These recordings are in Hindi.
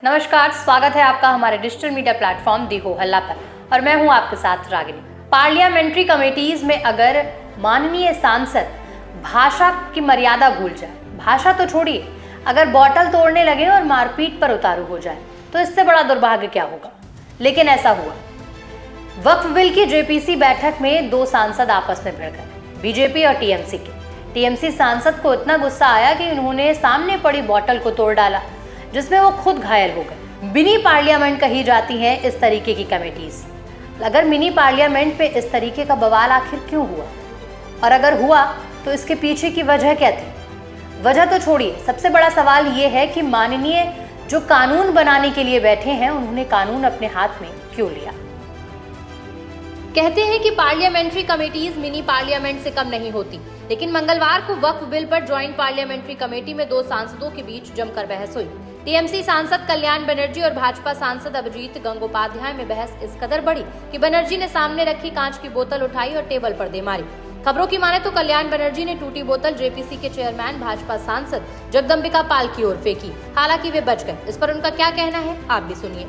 नमस्कार, स्वागत है आपका हमारे डिजिटल मीडिया प्लेटफॉर्म दी हो हल्ला पर और मैं हूं आपके साथ रागिनी। पार्लियामेंट्री कमेटीज में अगर माननीय सांसद भाषा की मर्यादा भूल जाए, भाषा तो छोड़िए, अगर बॉटल तोड़ने लगे और मारपीट पर उतारू हो जाए तो इससे बड़ा दुर्भाग्य क्या होगा। लेकिन ऐसा हुआ। वक्फ बिल की जेपीसी बैठक में दो सांसद आपस में भिड़ गए, बीजेपी और टीएमसी के। टीएमसी सांसद को इतना गुस्सा आया कि उन्होंने सामने पड़ी बॉटल को तोड़ डाला, जिसमें वो खुद घायल हो गए। मिनी पार्लियामेंट कही जाती हैं इस तरीके की कमेटीज। अगर मिनी पार्लियामेंट पे इस तरीके का बवाल आखिर क्यों हुआ, और अगर हुआ तो इसके पीछे की वजह क्या थी? वजह तो छोड़िए, सबसे बड़ा सवाल ये है कि माननीय जो कानून बनाने के लिए बैठे हैं, उन्होंने कानून अपने हाथ में क्यों लिया। कहते हैं कि पार्लियामेंट्री कमेटीज मिनी पार्लियामेंट से कम नहीं होती, लेकिन मंगलवार को वक्फ बिल पर ज्वाइंट पार्लियामेंट्री कमेटी में दो सांसदों के बीच जमकर बहस हुई। टीएमसी सांसद कल्याण बनर्जी और भाजपा सांसद अभिजीत गंगोपाध्याय में बहस इस कदर बढ़ी कि बनर्जी ने सामने रखी कांच की बोतल उठाई और टेबल पर दे मारी। खबरों की माने तो कल्याण बनर्जी ने टूटी बोतल जेपीसी के चेयरमैन भाजपा सांसद जगदम्बिका पाल की ओर फेंकी। हालांकि वे बच गए। इस पर उनका क्या कहना है, आप भी सुनिए।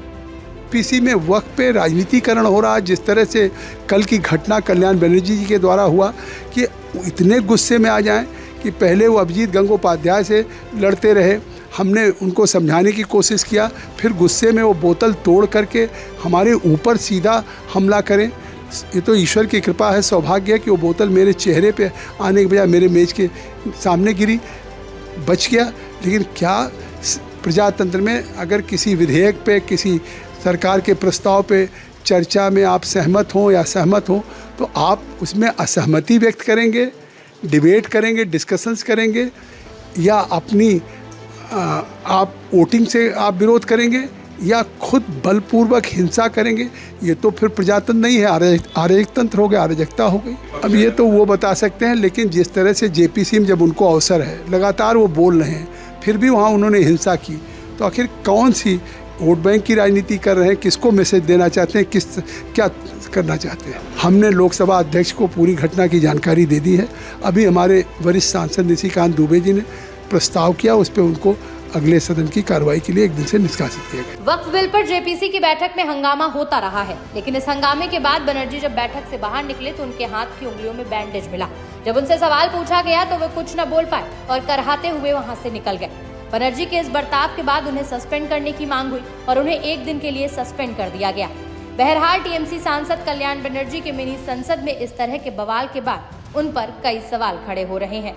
पीसी में वक्त पे राजनीतिकरण हो रहा है। जिस तरह से कल की घटना कल्याण बनर्जी जी के द्वारा हुआ कि इतने गुस्से में आ जाएं कि पहले वो अभिजीत गंगोपाध्याय से लड़ते रहे, हमने उनको समझाने की कोशिश किया, फिर गुस्से में वो बोतल तोड़ करके हमारे ऊपर सीधा हमला करें। ये तो ईश्वर की कृपा है, सौभाग्य है कि वो बोतल मेरे चेहरे पे आने के बजाय मेरे मेज के सामने गिरी, बच गया। लेकिन क्या प्रजातंत्र में अगर किसी विधेयक पे, किसी सरकार के प्रस्ताव पे चर्चा में आप सहमत हों या असहमत हों तो आप उसमें असहमति व्यक्त करेंगे, डिबेट करेंगे, डिस्कशंस करेंगे, या अपनी आप वोटिंग से आप विरोध करेंगे, या खुद बलपूर्वक हिंसा करेंगे। ये तो फिर प्रजातंत्र नहीं है, अराजकतंत्र हो गया, अराजकता हो गई। अब ये तो वो बता सकते हैं, लेकिन जिस तरह से जेपीसी में जब उनको अवसर है, लगातार वो बोल रहे हैं, फिर भी वहाँ उन्होंने हिंसा की, तो आखिर कौन सी वोट बैंक की राजनीति कर रहे हैं? किसको मैसेज देना चाहते हैं, क्या करना चाहते हैं? हमने लोकसभा अध्यक्ष को पूरी घटना की जानकारी दे दी है। अभी हमारे वरिष्ठ सांसद निशिकांत दुबे जी ने प्रस्ताव किया, उस पर उनको अगले सदन की कार्रवाई के लिए एक दिन से निष्कासित किया गया। वक्फ बिल पर जेपीसी की बैठक में हंगामा होता रहा है, लेकिन इस हंगामे के बाद बनर्जी जब बैठक से बाहर निकले तो उनके हाथ की उंगलियों में बैंडेज मिला। जब उनसे सवाल पूछा गया तो वे कुछ न बोल पाए और करहाते हुए वहां से निकल गए। बनर्जी के इस बर्ताव के बाद उन्हें सस्पेंड करने की मांग हुई और उन्हें एक दिन के लिए सस्पेंड कर दिया गया। बहरहाल टीएमसी सांसद कल्याण बनर्जी के मिनी संसद में इस तरह के बवाल के बाद उन पर कई सवाल खड़े हो रहे हैं।